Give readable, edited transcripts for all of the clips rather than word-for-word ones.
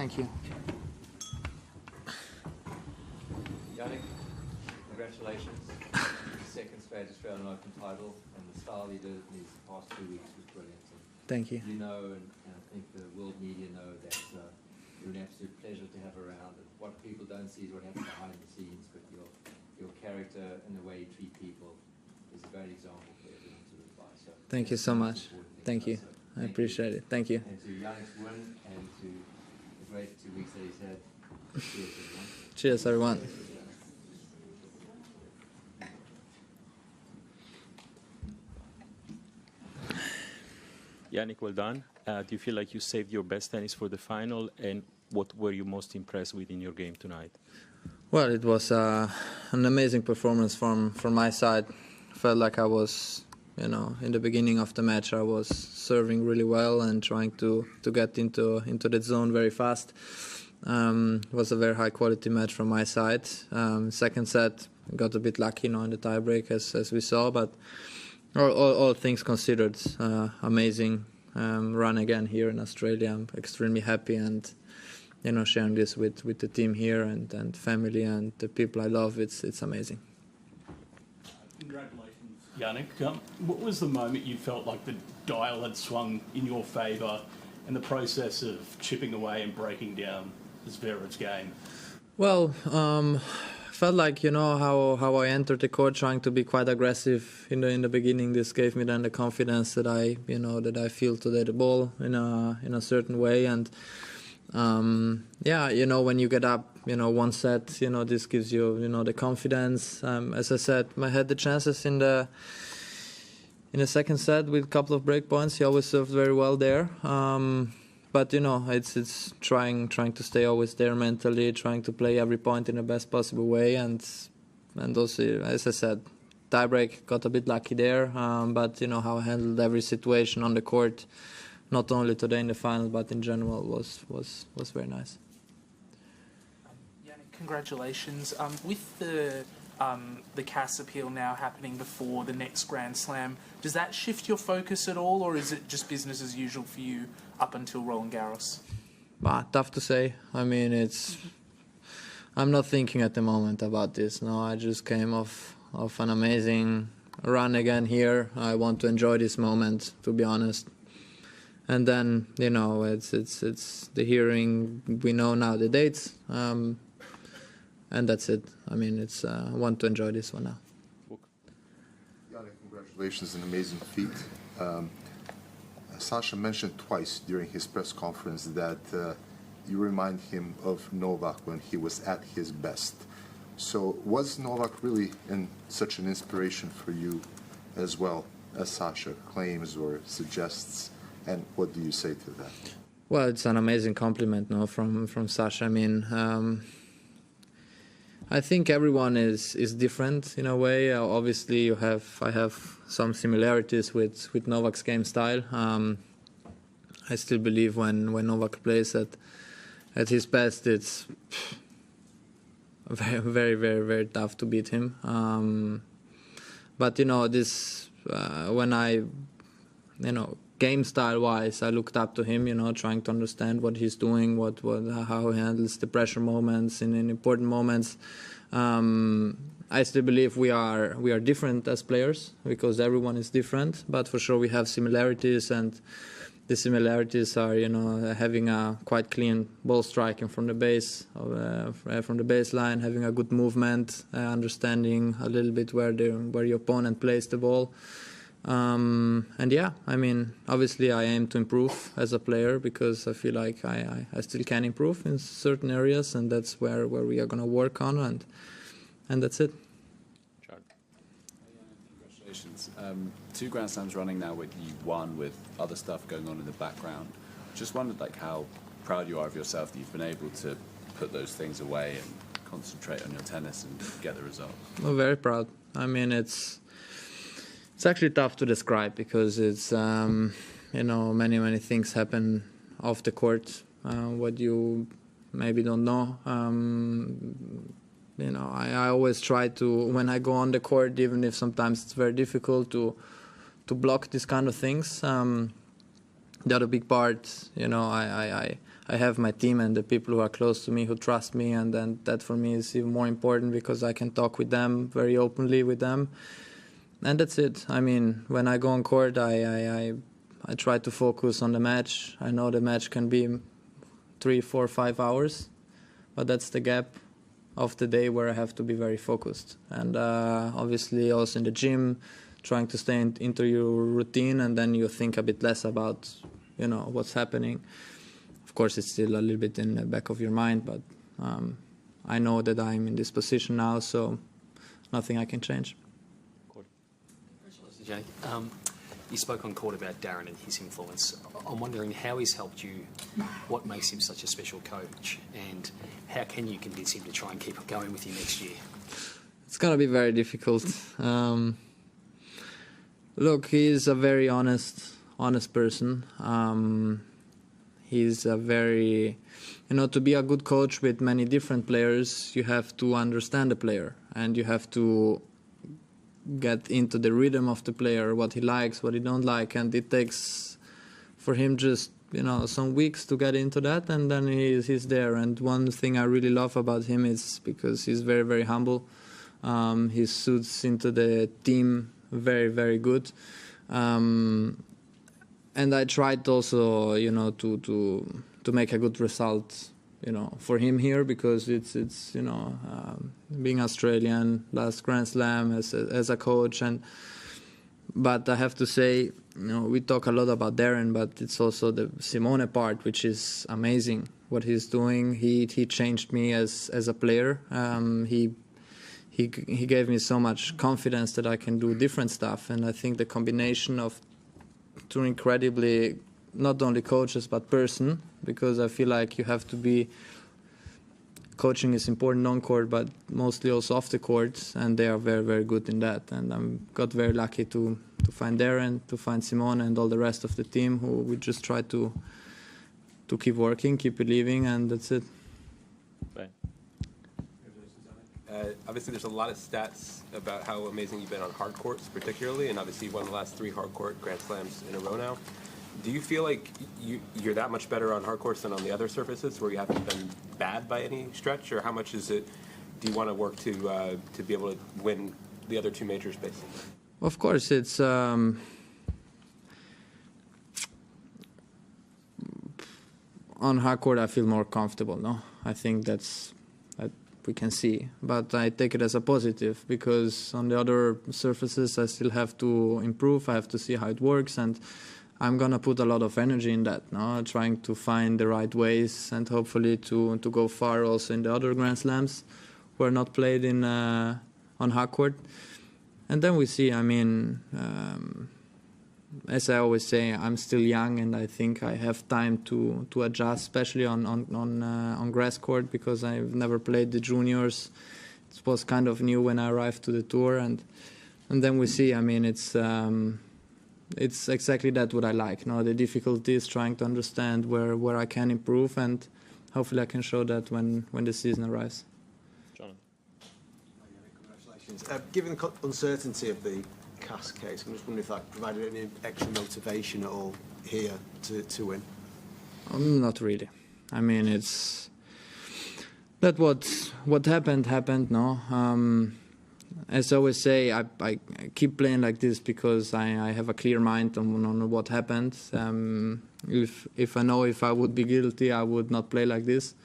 Thank you. Yannick, congratulations. Second straight Australian Open title, and the style you did in these past 2 weeks was brilliant. And Thank you. you know, and I think the world media know that you're an absolute pleasure to have around. And what people don't see is what happens behind the scenes, but your character and the way you treat people is a great example for everyone to live by. So thank you so much. Thank you. I appreciate it. Thank you. And to Yannick's win and to the great 2 weeks that he's had. Cheers, everyone. Cheers, everyone. Yannick, well done. Do you feel like you saved your best tennis for the final, and what were you most impressed with in your game tonight? Well, it was an amazing performance from my side. Felt like I was, in the beginning of the match, I was serving really well and trying to get into that zone very fast. It was a very high quality match from my side. Second set, got a bit lucky, in the tiebreak as we saw, but all things considered, amazing run again here in Australia. I'm extremely happy, and sharing this with the team here and family and the people I love. It's amazing. Congratulations, Yannick. What was the moment you felt like the dial had swung in your favour in the process of chipping away and breaking down Zverev's game? Well, felt like how I entered the court, trying to be quite aggressive in the beginning. This gave me then the confidence that I feel today the ball in a certain way, and when you get up one set, this gives you the confidence. As I said, I had the chances in the second set with a couple of break points. He always served very well there. But it's trying to stay always there mentally, trying to play every point in the best possible way, and also, as I said, tiebreak, got a bit lucky there. But how I handled every situation on the court, not only today in the final, but in general, was very nice. Yannick, congratulations. With the CAS appeal now happening before the next Grand Slam, does that shift your focus at all, or is it just business as usual for you up until Roland Garros? Tough to say. I'm not thinking at the moment about this. No, I just came off an amazing run again here. I want to enjoy this moment, to be honest. And then, it's the hearing. We know now the dates. And that's it. I want to enjoy this one now. Yannick, congratulations, an amazing feat. Sasha mentioned twice during his press conference that you remind him of Novak when he was at his best. So was Novak really such an inspiration for you as well, as Sasha claims or suggests? And what do you say to that? Well, it's an amazing compliment, from Sasha. I think everyone is different in a way. Obviously, I have some similarities with Novak's game style. I still believe when Novak plays at his best, it's very, very, very, very tough to beat him. But this when I game style wise, I looked up to him, trying to understand what he's doing, how he handles the pressure moments in important moments. I still believe we are different as players because everyone is different, but for sure we have similarities, and the similarities are having a quite clean ball striking from the base, from the baseline, having a good movement, understanding a little bit where your opponent plays the ball. Obviously I aim to improve as a player because I feel like I still can improve in certain areas, and that's where we are going to work on, and that's it. Congratulations. 2 Grand Slams running now with you won with other stuff going on in the background. Just wondered how proud you are of yourself that you've been able to put those things away and concentrate on your tennis and get the result. I'm very proud. It's actually tough to describe because it's, many things happen off the court, what you maybe don't know. I always try to, when I go on the court, even if sometimes it's very difficult to block these kind of things. the other big part, you know, I have my team and the people who are close to me who trust me, and then that for me is even more important because I can talk with them very openly with them, and that's it. I mean, when I go on court, I try to focus on the match. I know the match can be 3, 4, 5 hours, but that's the gap of the day where I have to be very focused, and obviously also in the gym, trying to stay into your routine, and then you think a bit less about, you know, what's happening. Of course, it's still a little bit in the back of your mind, but I know that I'm in this position now, so nothing I can change. Congratulations, Jake. You spoke on court about Darren and his influence. I'm wondering how he's helped you, what makes him such a special coach, and how can you convince him to try and keep it going with you next year? It's going to be very difficult. Look, he's a very honest person. He's a very, you know, to be a good coach with many different players, you have to understand the player and you have to get into the rhythm of the player, what he likes, what he don't like, and it takes for him just, you know, some weeks to get into that, and then he's there. And one thing I really love about him is because he's very, very humble. He suits into the team very, very good. And I tried also, you know, to make a good result, you know, for him here, because it's you know, being Australian, last Grand Slam as a coach, but I have to say, you know, we talk a lot about Darren, but it's also the Simone part, which is amazing what he's doing. He changed me as a player. He gave me so much confidence that I can do different stuff, and I think the combination of two incredibly, not only coaches but person, because I feel like you have to be, coaching is important on court but mostly also off the court, and they are very, very good in that. And I got very lucky to find Darren, to find Simone and all the rest of the team, who we just try to keep working, keep believing, and that's it. Right. Obviously, there's a lot of stats about how amazing you've been on hard courts, particularly, and obviously you've won the last 3 hard court Grand Slams in a row now. Do you feel like you're that much better on hard courts than on the other surfaces, where you haven't been bad by any stretch, or how much is it? Do you want to work to be able to win the other 2 majors, basically? Of course, it's on hard court I feel more comfortable. No, I think that we can see, but I take it as a positive, because on the other surfaces I still have to improve. I have to see how it works, and I'm gonna put a lot of energy in that, no? Trying to find the right ways and hopefully to go far also in the other Grand Slams who are not played in on hard court. And then we see. I mean, as I always say, I'm still young, and I think I have time to adjust, especially on grass court, because I've never played the juniors. It was kind of new when I arrived to the tour, and then we see. I mean, it's exactly that what I like. No, the difficulty is trying to understand where I can improve, and hopefully I can show that when the season arrives. John. Congratulations. Given the uncertainty of the Cass case, I'm just wondering if that provided any extra motivation at all here to win? Not really. I mean, it's that what happened. No, as I always say, I keep playing like this because I have a clear mind on what happened. If I know if I would be guilty, I would not play like this.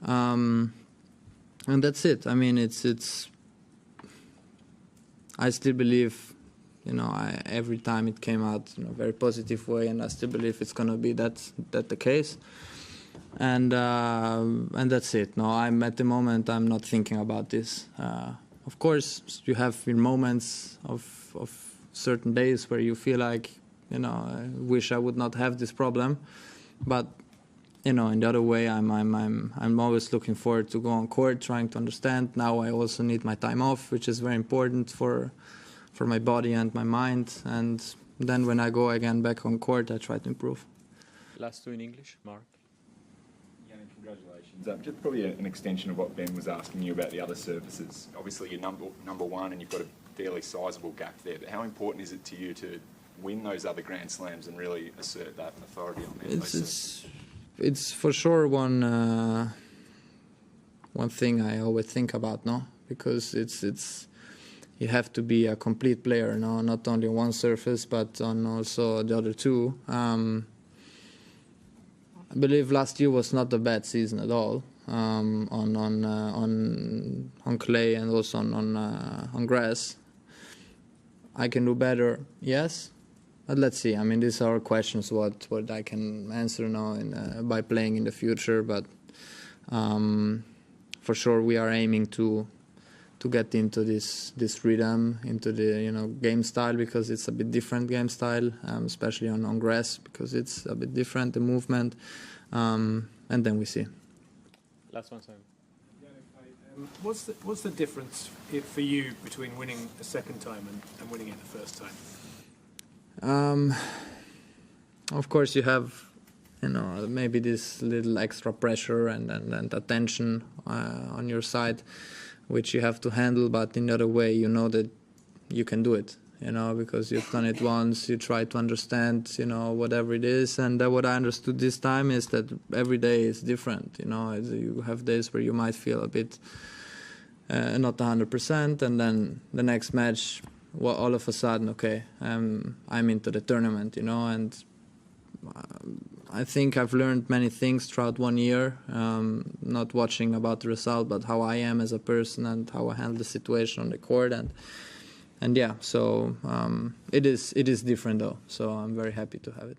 And that's it. I mean, it's. I still believe. You know, every time it came out in a very positive way, and I still believe it's gonna be that the case. And that's it. No, at the moment I'm not thinking about this. Of course, you have your moments of certain days where you feel like, you know, I wish I would not have this problem, but you know, in the other way, I'm always looking forward to go on court, trying to understand. Now I also need my time off, which is very important for my body and my mind, and then when I go again back on court, I try to improve. Last 2 in English, Mark. Yeah, congratulations. Just probably an extension of what Ben was asking you about the other surfaces. Obviously, you're number 1, and you've got a fairly sizable gap there. But how important is it to you to win those other Grand Slams and really assert that authority on them? It's for sure one thing I always think about, no, because it's you have to be a complete player, no, not only on one surface but on also the other two. I believe last year was not a bad season at all on clay and also on grass. I can do better, yes. But let's see. I mean, these are questions what I can answer now by playing in the future. But for sure, we are aiming to get into this rhythm, into the game style, because it's a bit different game style, especially on grass, because it's a bit different, the movement, and then we see. Last one, Simon. What's the difference for you between winning a second time and winning it the first time? Of course, you have, maybe this little extra pressure and attention on your side, which you have to handle. But in the other way, you know that you can do it, because you've done it once. You try to understand, whatever it is. And what I understood this time is that every day is different. You have days where you might feel a bit not 100%, and then the next match, well, all of a sudden, okay, I'm into the tournament, and I think I've learned many things throughout 1 year, not watching about the result, but how I am as a person and how I handle the situation on the court, and yeah, so it is different though, so I'm very happy to have it.